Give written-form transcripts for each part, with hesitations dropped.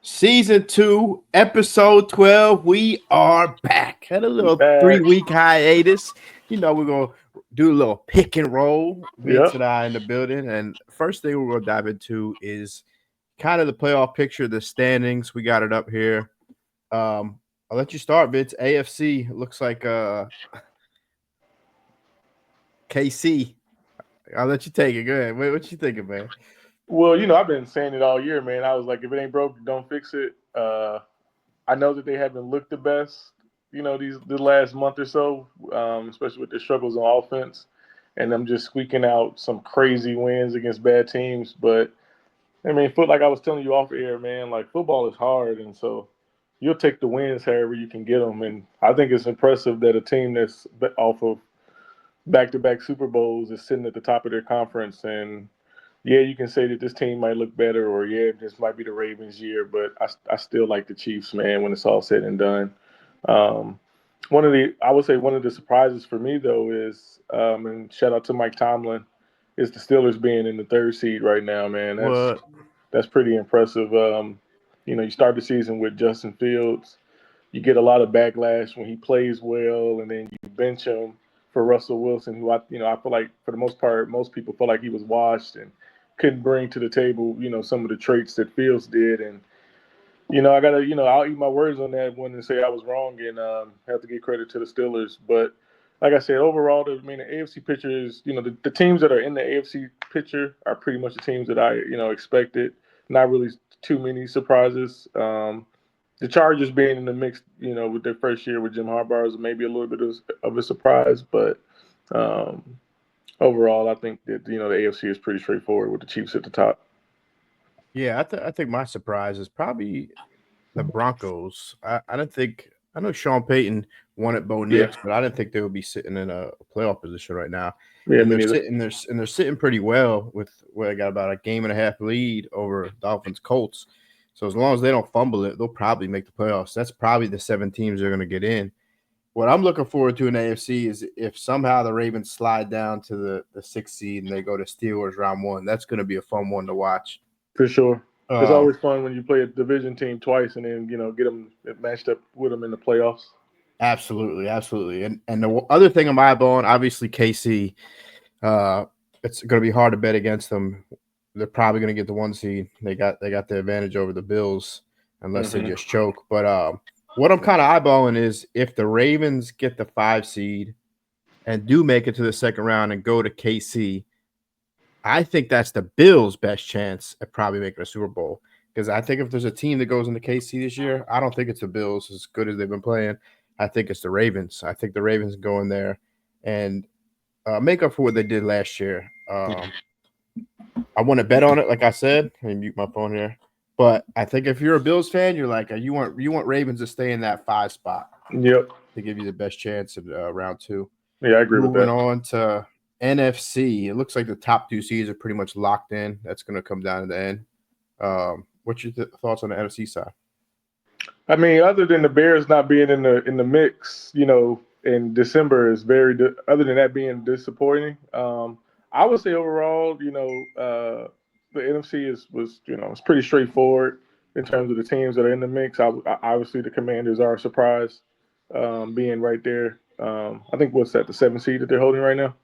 Season 2, episode 12. We are back. Had a We little back. 3-week hiatus. We're going to do a little pick and roll. Vince Yep. and I in the building. And first thing we're going to dive into is kind of the playoff picture, the standings. We got it up here. I'll let you start, Vince. AFC looks like KC. I'll let you take it. Go ahead. What you thinking, man? Well, I've been saying it all year, man. I was like, if it ain't broke, don't fix it. I know that they haven't looked the best, the last month or so, especially with their struggles on offense, and them just squeaking out some crazy wins against bad teams. But I mean, like I was telling you off air, man, like football is hard, and so you'll take the wins however you can get them. And I think it's impressive that a team that's off of back-to-back Super Bowls is sitting at the top of their conference. And yeah, you can say that this team might look better, or yeah, this might be the Ravens' year, but I still like the Chiefs, man. When it's all said and done, um, I would say one of the surprises for me though is, and shout out to Mike Tomlin, is the Steelers being in the third seed right now, man. What? That's pretty impressive. You start the season with Justin Fields. You get a lot of backlash when he plays well, and then you bench him for Russell Wilson, who I feel like for the most part, most people felt like he was washed and couldn't bring to the table, some of the traits that Fields did. And I gotta, I'll eat my words on that one and say I was wrong, and have to give credit to the Steelers. But like I said, overall, the AFC picture is, the teams that are in the AFC picture are pretty much the teams that I, expected. Not really too many surprises. The Chargers being in the mix, with their first year with Jim Harbaugh is maybe a little bit of a surprise, but um, overall, I think that the AFC is pretty straightforward with the Chiefs at the top. Yeah, I think my surprise is probably the Broncos. I don't think I know Sean Payton wanted Bo Yeah, Nix, but I didn't think they would be sitting in a playoff position right now. yeah, And me they're neither. sitting there and they're sitting pretty well with where they got about a game and a half lead over Dolphins Colts. So as long as they don't fumble it, they'll probably make the playoffs. That's probably the 7 teams they're going to get in. What I'm looking forward to in AFC is if somehow the Ravens slide down to the 6th seed and they go to Steelers round one. That's going to be a fun one to watch. For sure. It's Um, always fun when you play a division team twice and then get them matched up with them in the playoffs. Absolutely, absolutely. And the other thing I'm eyeballing, obviously KC, uh, it's going to be hard to bet against them. They're probably going to get the 1 seed. They got the advantage over the Bills unless they Hmm. just choke. But what I'm kind of eyeballing is if the Ravens get the 5 seed and do make it to the second round and go to KC, I think that's the Bills' best chance at probably making a Super Bowl. Because I think if there's a team that goes into KC this year, I don't think it's the Bills as good as they've been playing. I think it's the Ravens. I think the Ravens go in there and make up for what they did last year. I want to bet on it, like I said. Let me mute my phone here. But I think if you're a Bills fan, you're like you want Ravens to stay in that 5 spot Yep. to give you the best chance in round two. Yeah, I agree with Moving that. on to NFC, it looks like the top 2 seeds are pretty much locked in. That's going to come down to the end. What's your thoughts on the NFC side? I mean, other than the Bears not being in the mix, in December is other than that being disappointing. I would say overall, the NFC was pretty straightforward in terms of the teams that are in the mix. Obviously, the Commanders are a surprise, being right there. I think what's that, the 7 seed that they're holding right now?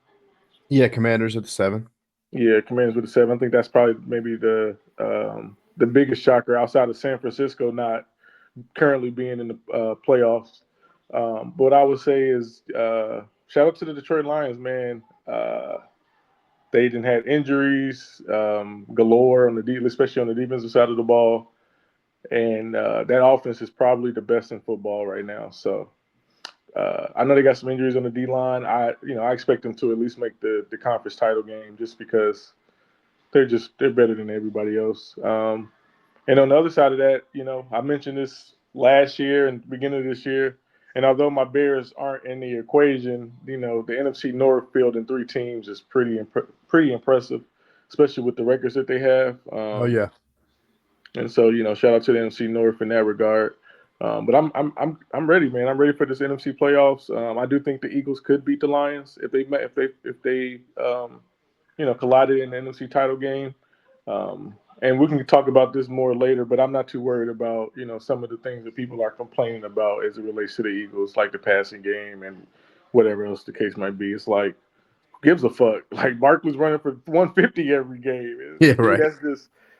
Yeah, Commanders at the 7. Yeah, Commanders with the 7. I think that's probably maybe the biggest shocker outside of San Francisco not currently being in the playoffs. But what I would say is, shout out to the Detroit Lions, man. They didn't had injuries galore especially on the defensive side of the ball, and that offense is probably the best in football right now. So I know they got some injuries on the D line. I expect them to at least make the conference title game just because they're better than everybody else. And on the other side of that, I mentioned this last year and beginning of this year. And although my Bears aren't in the equation, the NFC North field in 3 teams is pretty impressive, especially with the records that they have. Oh yeah, And so, shout out to the NFC North in that regard. But I'm ready, man. I'm ready for this NFC playoffs. I do think the Eagles could beat the Lions if they collided in the NFC title game. And we can talk about this more later, but I'm not too worried about, some of the things that people are complaining about as it relates to the Eagles, like the passing game and whatever else the case might be. It's like, who gives a fuck? Like Barkley's running for 150 every game. Yeah, To me, right.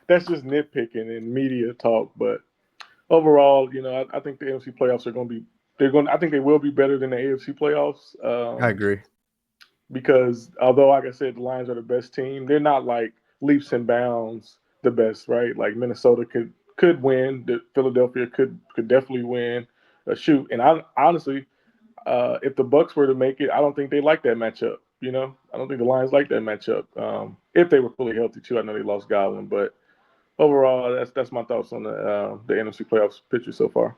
that's just nitpicking and media talk. But overall, I think the NFC playoffs are going to be I think they will be better than the AFC playoffs. I agree. Because although, like I said, the Lions are the best team, they're not like leaps and bounds the best, right? Like Minnesota could win, Philadelphia could definitely win. Shoot, and I honestly, if the Bucks were to make it, I don't think they like that matchup. I don't think the Lions like that matchup. If they were fully healthy too, I know they lost Godwin, but overall, that's my thoughts on the NFC playoffs picture so far.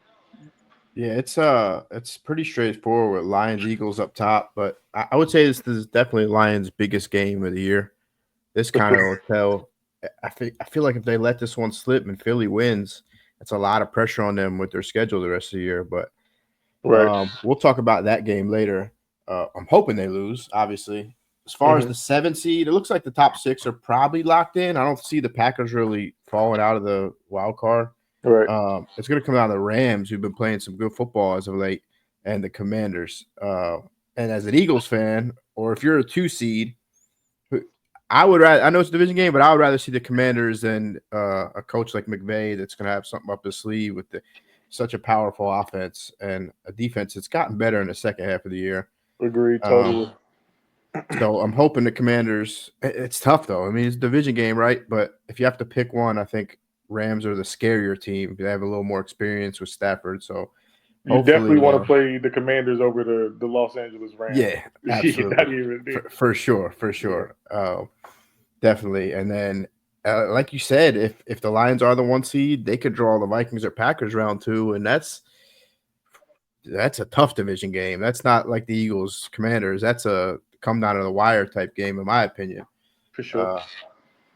Yeah, it's pretty straightforward with Lions Eagles up top, but I would say this is definitely Lions' biggest game of the year. This For kind of will sure. tell. I feel like if they let this one slip and Philly wins, it's a lot of pressure on them with their schedule the rest of the year. But Right. we'll talk about that game later. I'm hoping they lose, obviously. As far as Hmm. the 7 seed, it looks like the top 6 are probably locked in. I don't see the Packers really falling out of the wild card. Right. It's going to come out of the Rams, who've been playing some good football as of late, and the Commanders. And as an Eagles fan, or if you're a 2 seed, I would rather. I know it's a division game, but I would rather see the Commanders than a coach like McVay that's going to have something up his sleeve with such a powerful offense and a defense that's gotten better in the second half of the year. Agreed. Um, Totally. so I'm hoping the Commanders. It's tough though. I mean, it's a division game, right? But if you have to pick one, I think Rams are the scarier team. They have a little more experience with Stafford. So You definitely hopefully, want to play the Commanders over the Los Angeles Rams. yeah, Not absolutely, even. for sure, for Yeah. sure. Definitely. And then, like you said, if the Lions are the 1 seed, they could draw the Vikings or Packers round 2, and that's a tough division game. That's not like the Eagles Commanders. That's a come down to the wire type game, in my opinion. For sure. Uh,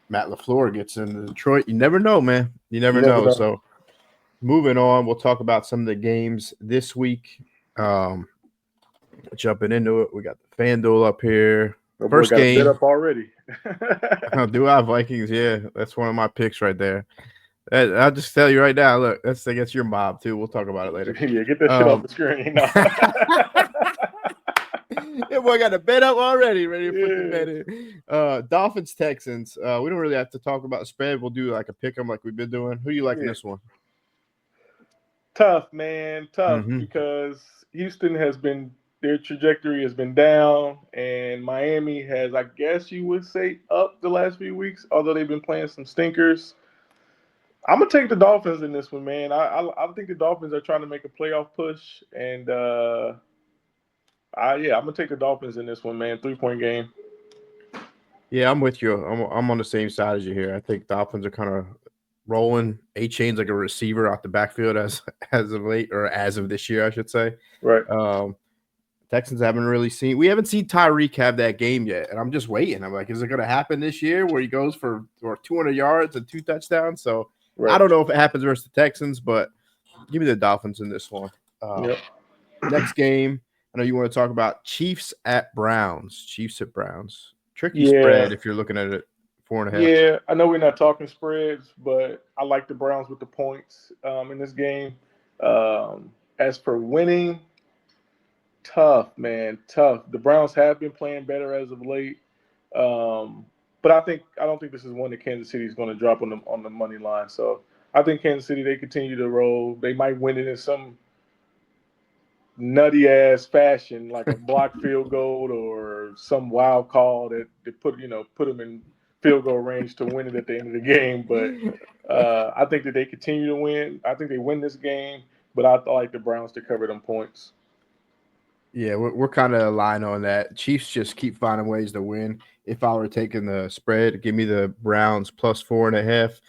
Matt LaFleur gets into Detroit. You never know, man. You You never never know. know. So moving on, we'll talk about some of the games this week. Um, Jumping into it, we got the FanDuel up here. My boy First got a bid game, up already. do I have Vikings? Yeah, that's one of my picks right there. I'll just tell you right now. Look, that's against your mob too. We'll talk about it later. Yeah, get that shit off Um, the screen. No. yeah, boy, got a bet up already, ready to put the Yeah. bet in. Dolphins Texans. We don't really have to talk about the spread. We'll do like a pick 'em like we've been doing. Who you like in Yeah. this one? Tough, man. Tough Mm-hmm. because Houston their trajectory has been down, and Miami has, I guess you would say, up the last few weeks, although they've been playing some stinkers. I'm gonna take the Dolphins in this one, man. I think the Dolphins are trying to make a playoff push, and I'm gonna take the Dolphins in this one, man. 3-point game. Yeah, I'm with you. I'm on the same side as you here. I think Dolphins are kind of rolling. A-Chain's like a receiver out the backfield as of late, or as of this year, I should say. Right. Um, Texans we haven't seen Tyreek have that game yet, and I'm just waiting. I'm like, is it going to happen this year where he goes for 200 yards and 2 touchdowns? So I Right. don't know if it happens versus the Texans, but give me the Dolphins in this one. Yep. Next game, I know you want to talk about Chiefs at Browns. Chiefs at Browns. Tricky Yeah. spread if you're looking at it 4.5. Yeah. I know we're not talking spreads, but I like the Browns with the points in this game. As for winning, tough, man, tough. The Browns have been playing better as of late, but I don't think this is one that Kansas City is going to drop on the money line. So I think Kansas City, they continue to roll. They might win it in some nutty ass fashion, like a block field goal or some wild call that put them in field goal range to win it at the end of the game. But I think that they continue to win. I think they win this game, but I like the Browns to cover them points. Yeah, we're kind of aligned on that. Chiefs just keep finding ways to win. If I were taking the spread, give me the Browns plus 4.5.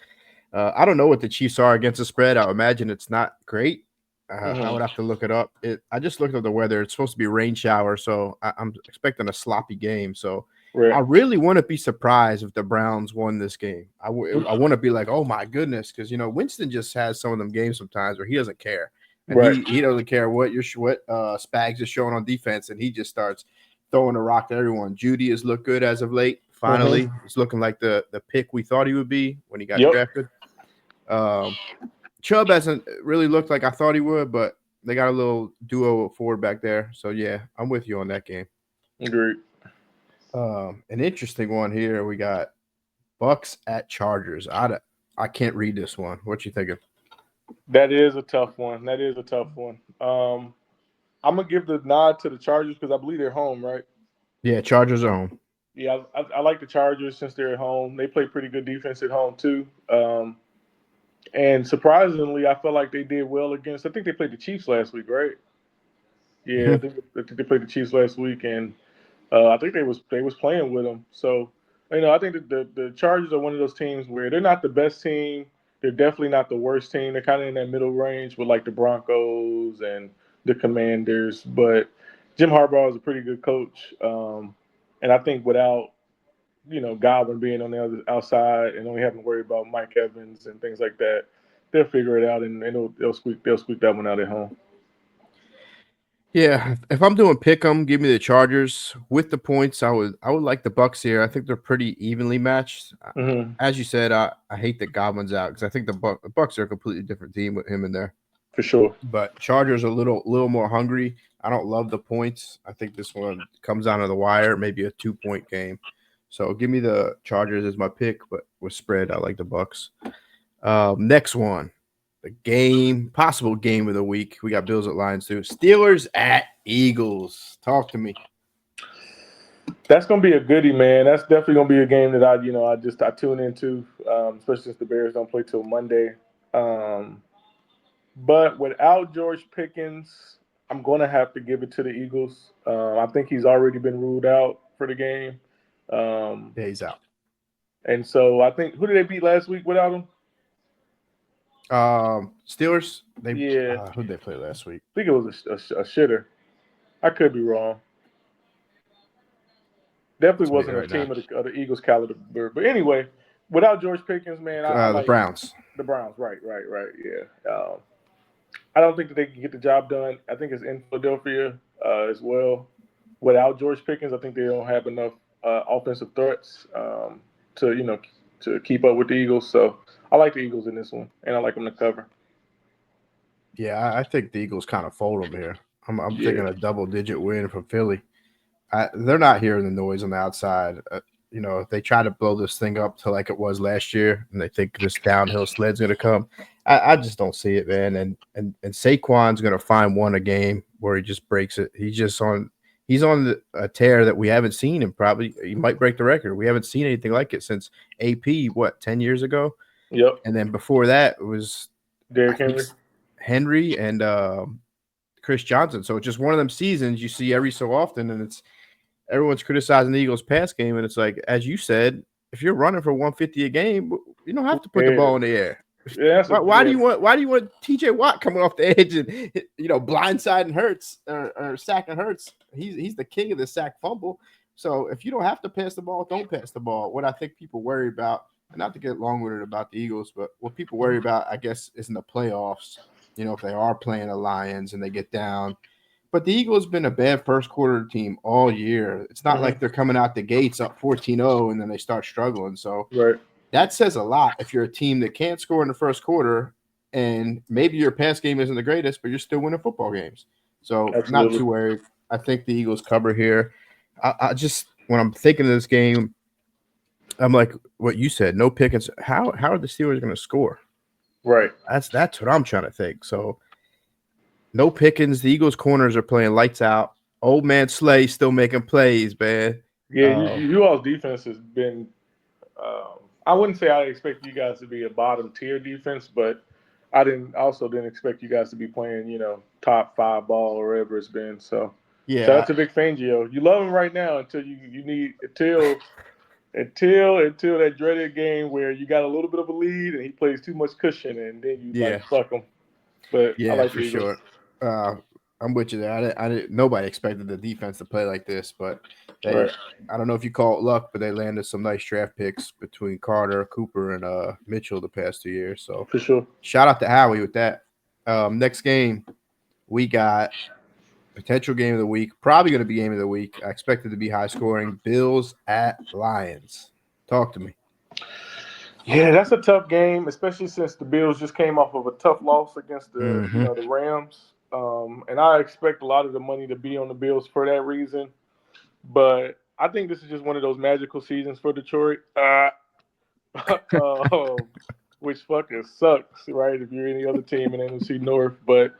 I don't know what the Chiefs are against the spread. I would imagine it's not great. I Mm-hmm. would have to look it up. I just looked at the weather. It's supposed to be rain shower, so I'm expecting a sloppy game. So I Right. really wouldn't be surprised if the Browns won this game. I want to be like, oh my goodness, because Winston just has some of them games sometimes where he doesn't care, and Right. he doesn't care what Spags is showing on defense, and he just starts throwing a rock to everyone. Judy has looked good as of late. Finally, he's looking like the pick we thought he would be when he got drafted. Chubb hasn't really looked like I thought he would, but they got a little duo forward back there. So, yeah, I'm with you on that game. Agreed. An interesting one here. We got Bucks at Chargers. I can't read this one. What you thinking? That is a tough one. I'm going to give the nod to the Chargers because I believe they're home, right? Yeah, Chargers are home. Yeah, I like the Chargers since they're at home. They play pretty good defense at home, too. And surprisingly, I felt like they did well against – I think they played the Chiefs last week, right? Yeah, I think they played the Chiefs last week, and I think they was playing with them. So, I think that the Chargers are one of those teams where they're not the best team. They're definitely not the worst team. They're kind of in that middle range with like the Broncos and the Commanders. But Jim Harbaugh is a pretty good coach, and I think without Godwin being on the other outside and only having to worry about Mike Evans and things like that, they'll figure it out and they'll squeak that one out at home. Yeah, if I'm doing pick 'em, give me the Chargers with the points. I would like the Bucks here. I think they're pretty evenly matched. As you said, I hate that Godwin's out because I think the Bucks are a completely different team with him in there. For sure. But Chargers are a little more hungry. I don't love the points. I think this one comes down to the wire, maybe a 2-point game. So give me the Chargers as my pick, but with spread, I like the Bucks. Next one. The possible game of the week. We got Bills at Lions too. Steelers at Eagles. Talk to me. That's gonna be a goodie, man. That's definitely gonna be a game that I tune into, especially since the Bears don't play till Monday. But without George Pickens, I'm gonna have to give it to the Eagles. I think he's already been ruled out for the game. Yeah, he's out. And so I think who did they beat last week without him? Steelers. Who did they play last week? I think it was a shitter. I could be wrong. Definitely wasn't a team of the Eagles caliber. But anyway, without George Pickens, man, the Browns. The Browns, right, yeah. I don't think that they can get the job done. I think it's in Philadelphia as well. Without George Pickens, I think they don't have enough offensive threats to keep up with the Eagles. So I like the Eagles in this one, and I like them to cover. Yeah, I think the Eagles kind of fold them here. I'm thinking a double-digit win from Philly. They're not hearing the noise on the outside. If they try to blow this thing up to like it was last year, and they think this downhill sled's going to come, I just don't see it, man. And Saquon's going to find one a game where he just breaks it. He's on a tear that we haven't seen him. Probably he might break the record. We haven't seen anything like it since AP 10 years ago. Yep. And then before that it was Derrick Henry and Chris Johnson. So it's just one of them seasons you see every so often, and it's everyone's criticizing the Eagles' pass game, and it's like, as you said, if you're running for 150 a game, you don't have to put the ball in the air. Yeah, why do you want T.J. Watt coming off the edge and blindsiding Hurts or sacking Hurts? He's the king of the sack fumble. So if you don't have to pass the ball, don't pass the ball. What I think people worry about, and not to get long-winded about the Eagles, but what people worry about, I guess, is in the playoffs. If they are playing the Lions and they get down. But the Eagles been a bad first quarter team all year. It's not like they're coming out the gates up 14-0 and then they start struggling. So that says a lot if you're a team that can't score in the first quarter and maybe your pass game isn't the greatest, but you're still winning football games. So Not too worried. I think the Eagles cover here. I just, when I'm thinking of this game, I'm like what you said, no Pickens. How are the Steelers going to score? Right. That's what I'm trying to think. So no Pickens. The Eagles corners are playing lights out. Old man Slay still making plays, man. Yeah, you all's defense has been I wouldn't say I expect you guys to be a bottom tier defense, but I also didn't expect you guys to be playing, top 5 ball or whatever it's been. So yeah, shout out to Vic Fangio. You love him right now until until that dreaded game where you got a little bit of a lead and he plays too much cushion and then you fuck him. But yeah, I like for sure. I'm with you there. Nobody expected the defense to play like this, but I don't know if you call it luck, but they landed some nice draft picks between Carter, Cooper, and Mitchell the past 2 years. So for sure, shout out to Howie with that. Next game, we got potential game of the week, probably going to be game of the week. I expect it to be high scoring. Bills at Lions. Talk to me. Yeah, that's a tough game, especially since the Bills just came off of a tough loss against the Mm-hmm. the Rams. And I expect a lot of the money to be on the Bills for that reason. But I think this is just one of those magical seasons for Detroit, which fucking sucks, right? If you're any other team in NFC North, but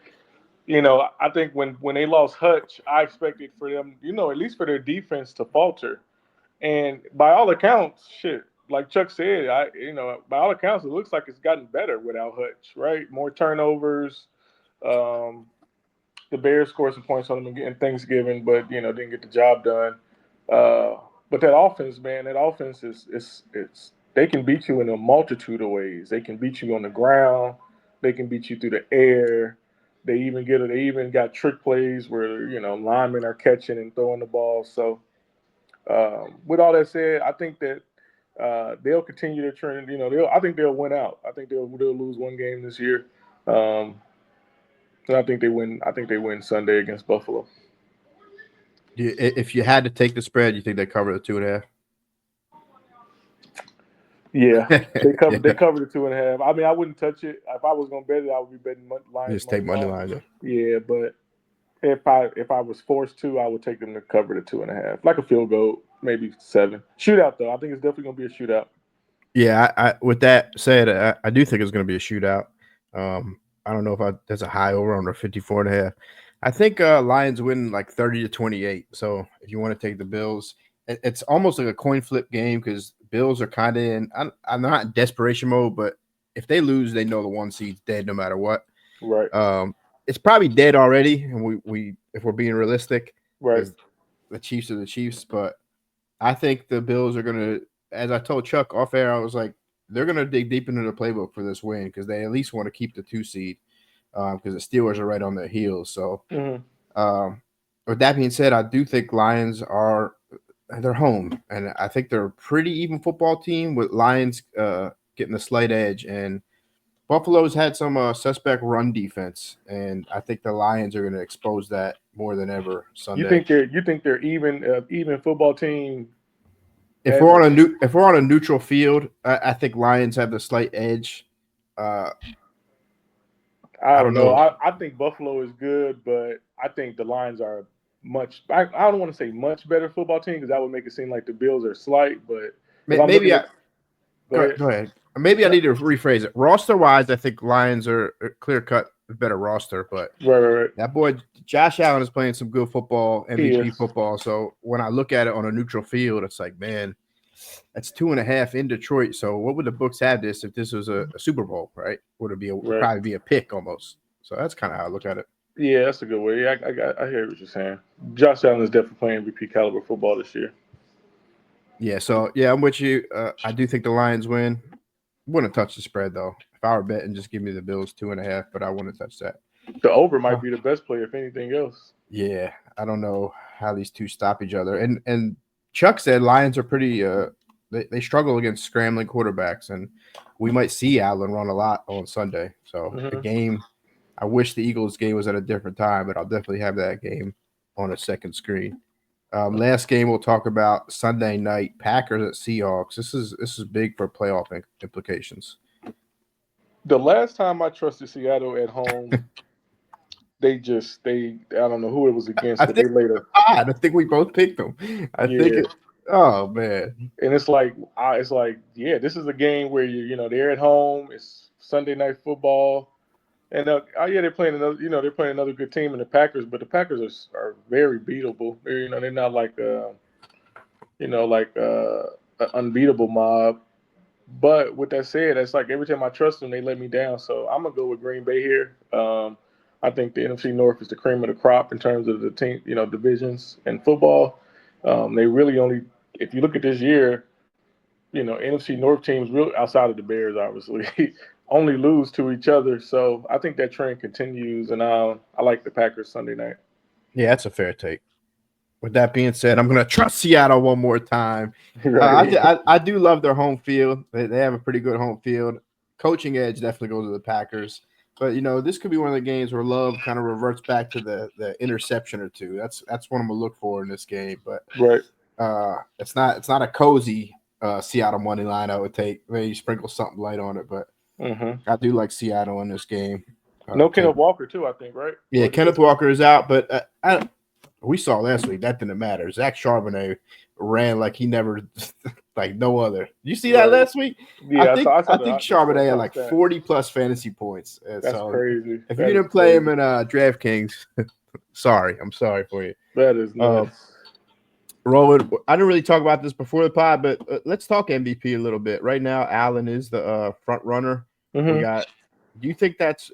I think when they lost Hutch, I expected for them, at least for their defense to falter. And by all accounts, shit, like Chuck said, by all accounts, it looks like it's gotten better without Hutch, right? More turnovers. Um, the Bears scored some points on them in Thanksgiving, but didn't get the job done. But that offense, man, that offense is they can beat you in a multitude of ways. They can beat you on the ground. They can beat you through the air. They even got trick plays where linemen are catching and throwing the ball. So with all that said, I think that they'll continue their trend. I think they'll win out. I think they'll lose one game this year. And I think they win. I think they win Sunday against Buffalo. If you had to take the spread, you think they cover the 2.5? Yeah, they covered. Yeah. They covered the 2.5. I mean, I wouldn't touch it. If I was going to bet it, I would be betting Lions. Just take money lines. Yeah, but if I was forced to, I would take them to cover the 2.5, like a field goal, maybe 7. Shootout though, I think it's definitely going to be a shootout. Yeah, I with that said, I do think it's going to be a shootout. I don't know if there's a high over on the 54.5. I think Lions win like 30-28. So if you want to take the Bills, it's almost like a coin flip game because Bills are kind of in. I'm not in desperation mode, but if they lose, they know the 1 seed's dead no matter what. Right. It's probably dead already, and we if we're being realistic, right. The Chiefs are the Chiefs, but I think the Bills are going to. As I told Chuck off air, I was like, they're going to dig deep into the playbook for this win because they at least want to keep the 2 seed because the Steelers are right on their heels. So, with that being said, I do think Lions they're home, and I think they're a pretty even football team with Lions getting a slight edge. And Buffalo's had some suspect run defense, and I think the Lions are going to expose that more than ever Sunday. You think they're even football team? If we're on a neutral field, I think Lions have the slight edge. I don't know. I think Buffalo is good, but I think the Lions are much. I don't want to say much better football team because that would make it seem like the Bills are slight. But maybe go ahead. Maybe I need to rephrase it. Roster wise, I think Lions are a clear cut better roster, but right. That boy Josh Allen is playing some good football, MVP football. So when I look at it on a neutral field, it's like, man, that's 2.5 in Detroit. So what would the books have this if this was a Super Bowl, right? Would it be probably be a pick almost? So that's kind of how I look at it. Yeah, that's a good way. I hear what you're saying. Josh Allen is definitely playing MVP caliber football this year. Yeah, so I'm with you. I do think the Lions win. Wouldn't touch the spread though. If I were betting, just give me the Bills 2.5, but I wouldn't touch that. The over might be the best play if anything else. Yeah, I don't know how these two stop each other. And Chuck said Lions are pretty they struggle against scrambling quarterbacks, and we might see Allen run a lot on Sunday. So the game, I wish the Eagles game was at a different time, but I'll definitely have that game on a second screen. Last game we'll talk about Sunday night, Packers at Seahawks. This is big for playoff implications. The last time I trusted Seattle at home, I don't know who it was against, but they later. I think we both picked them. Oh man. And it's like, this is a game where they're at home. It's Sunday night football, and they're playing another good team in the Packers, but the Packers are very beatable. They're not like an unbeatable mob. But with that said, it's like every time I trust them, they let me down. So I'm gonna go with Green Bay here. I think the NFC North is the cream of the crop in terms of the team, divisions and football. They really only, if you look at this year, NFC North teams, really outside of the Bears, obviously, only lose to each other. So I think that trend continues, and I like the Packers Sunday night. Yeah, that's a fair take. With that being said, I'm going to trust Seattle one more time. Right. I do love their home field. They have a pretty good home field. Coaching edge definitely goes to the Packers. But this could be one of the games where Love kind of reverts back to the interception or two. That's what I'm gonna look for in this game. But Right. it's not a cozy Seattle money line. I would take maybe sprinkle something light on it, but I do like Seattle in this game. No Kenneth Walker too, I think, right? Yeah, Kenneth Walker is out, but we saw last week that didn't matter. Zach Charbonnet ran like he never, like no other. You see that last week? Yeah, I think Charbonnet had like 40 plus fantasy points. That's crazy. If you didn't play him in DraftKings, I'm sorry for you. That is nuts. Roland, I didn't really talk about this before the pod, but let's talk MVP a little bit. Right now, Allen is the front runner. We got. Do you think that's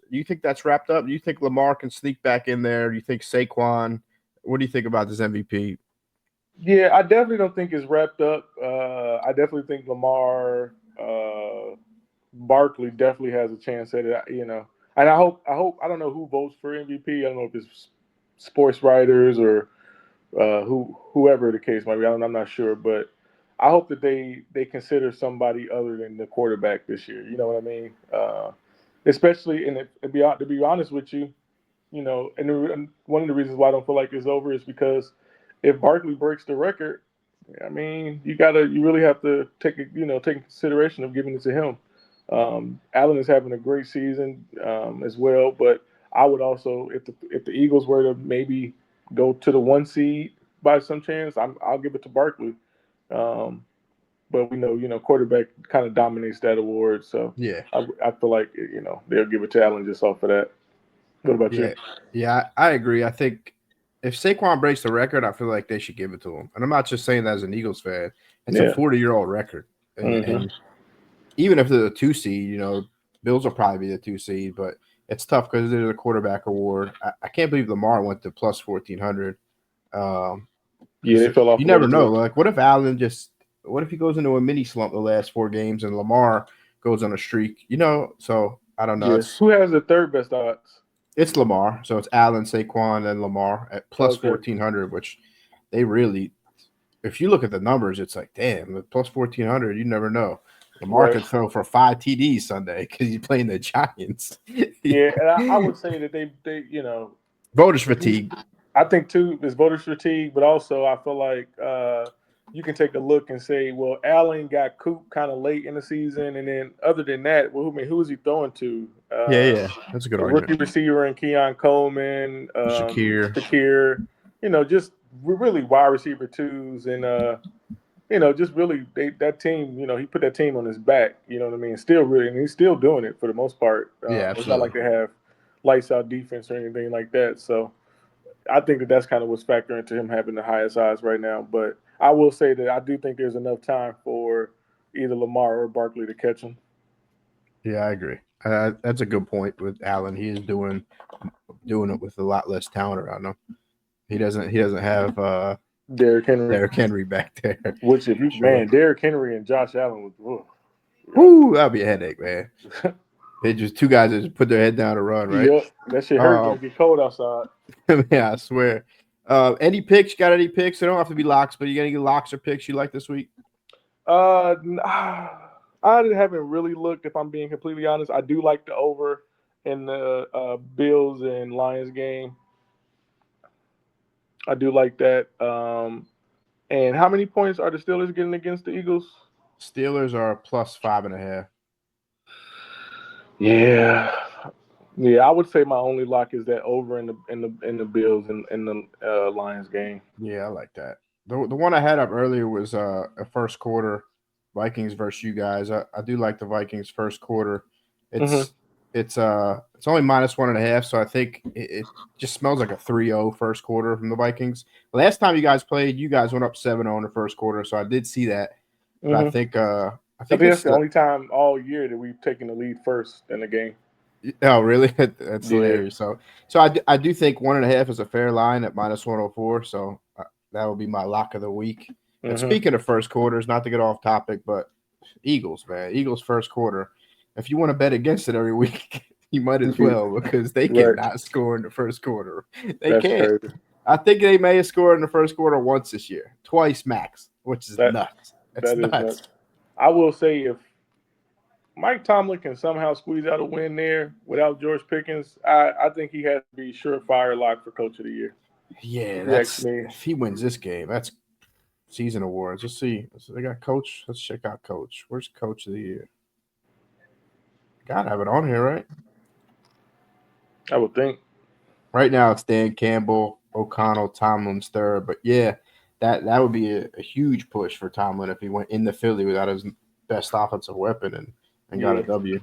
wrapped up? Do you think Lamar can sneak back in there? Do you think Saquon? What do you think about this MVP? Yeah, I definitely don't think it's wrapped up. I definitely think Lamar, Barkley definitely has a chance at it. And I hope I don't know who votes for MVP. I don't know if it's sports writers or whoever the case might be. I'm not sure, but I hope that they consider somebody other than the quarterback this year. You know what I mean? Especially, and to be honest with you, and one of the reasons why I don't feel like it's over is because if Barkley breaks the record, I mean, you really have to take consideration of giving it to him. Allen is having a great season as well, but I would also, if the Eagles were to maybe go to the 1 seed by some chance, I'll give it to Barkley. But we know, quarterback kind of dominates that award. So yeah, I feel like they'll give it to Allen just off of that. What about you? Yeah, I agree. I think if Saquon breaks the record, I feel like they should give it to him. And I'm not just saying that as an Eagles fan. It's a 40-year-old record, and even if they're the 2 seed, Bills will probably be the 2 seed, but it's tough because there's a quarterback award. I can't believe Lamar went to plus 1,400. They fell off. You never know. Like, what if he goes into a mini slump the last 4 games and Lamar goes on a streak? So I don't know. Yes. Who has the third best odds? It's Lamar. So it's Allen, Saquon, and Lamar at plus 1,400, which they really, if you look at the numbers, it's like, damn, at plus 1,400, you never know. Lamar could throw for 5 TDs Sunday because he's playing the Giants. Yeah, and I would say that they voters fatigue. I think too is voters fatigue, but also I feel like you can take a look and say, well, Allen got cooped kind of late in the season, and then other than that, who is he throwing to? Yeah, that's a good argument. Rookie receiver and Keon Coleman, Shakir, just really wide receiver 2s, and just really that team. He put that team on his back. You know what I mean? And he's still doing it for the most part. It's not like they have lights out defense or anything like that. So I think that's kind of what's factoring into him having the highest odds right now. But I will say that I do think there's enough time for either Lamar or Barkley to catch him. Yeah, I agree. That's a good point with Allen. He is doing it with a lot less talent around him. He doesn't have Derrick Henry back there. Which Derrick Henry and Josh Allen was that'd be a headache, man. They just 2 guys that just put their head down to run, right? Yep, that shit hurt when it get cold outside. Yeah, I swear. Any picks? Got any picks? They don't have to be locks, but you got any locks or picks you like this week? I haven't really looked, if I'm being completely honest. I do like the over in the Bills and Lions game. I do like that. And how many points are the Steelers getting against the Eagles? Steelers are plus 5.5. Yeah, I would say my only lock is that over in the Bills and in the Lions game. Yeah, I like that. The one I had up earlier was a first quarter Vikings versus you guys. I do like the Vikings first quarter. It's only minus 1.5, so I think it just smells like a 3-0 first quarter from the Vikings. Last time you guys played, you guys went up 7-0 in the first quarter, so I did see that. But I think that's the only time all year that we've taken the lead first in the game. Oh, really? That's hilarious. So I do think 1.5 is a fair line at minus 104. So that will be my lock of the week. And speaking of first quarters, not to get off topic, but Eagles, man, Eagles first quarter. If you want to bet against it every week, you might as well because they cannot score in the first quarter. They can't. Crazy. I think they may have scored in the first quarter once this year, twice max, which is nuts. That's nuts. I will say if Mike Tomlin can somehow squeeze out a win there without George Pickens, I think he has to be surefire lock for Coach of the Year. Yeah, You ask me. if he wins this game, that's season awards. Let's see. So they got coach. Let's check out coach. Where's Coach of the Year? Gotta have it on here, right? I would think. Right now it's Dan Campbell, O'Connell, Tomlin's third. But yeah, that would be a huge push for Tomlin if he went into Philly without his best offensive weapon and got a W.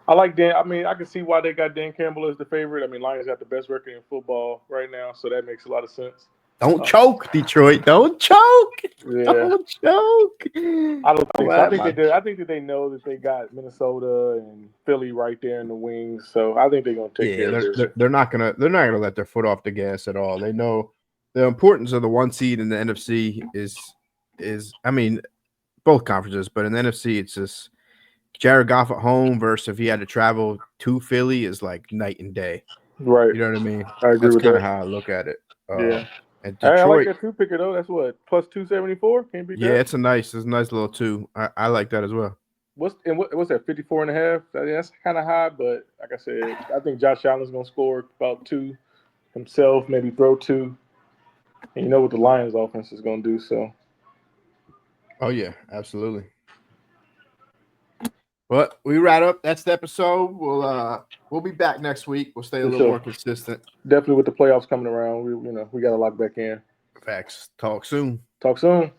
I like Dan. I mean, I can see why they got Dan Campbell as the favorite. I mean, Lions got the best record in football right now, so that makes a lot of sense. Don't choke, Detroit. Don't choke. Yeah. Don't choke. I don't think so. I think they do. I think that they know that they got Minnesota and Philly right there in the wings. So I think they're gonna take care of business. They're not gonna let their foot off the gas at all. They know the importance of the 1 seed in the NFC is I mean, both conferences, but in the NFC it's just Jared Goff at home versus if he had to travel to Philly is like night and day. Right. You know what I mean? I agree with that. That's kind of how I look at it. Yeah. And Detroit, I like that 2 picker though. That's what plus 274. Can't beat that. Yeah, it's a nice little 2. I like that as well. What's that 54.5? That's kind of high, but like I said, I think Josh Allen's gonna score about 2 himself, maybe throw 2. And you know what the Lions offense is gonna do. So. Oh yeah, absolutely. But we wrap up. That's the episode. We'll be back next week. We'll stay a little more consistent. Definitely with the playoffs coming around, we got to lock back in. Facts. Talk soon. Talk soon.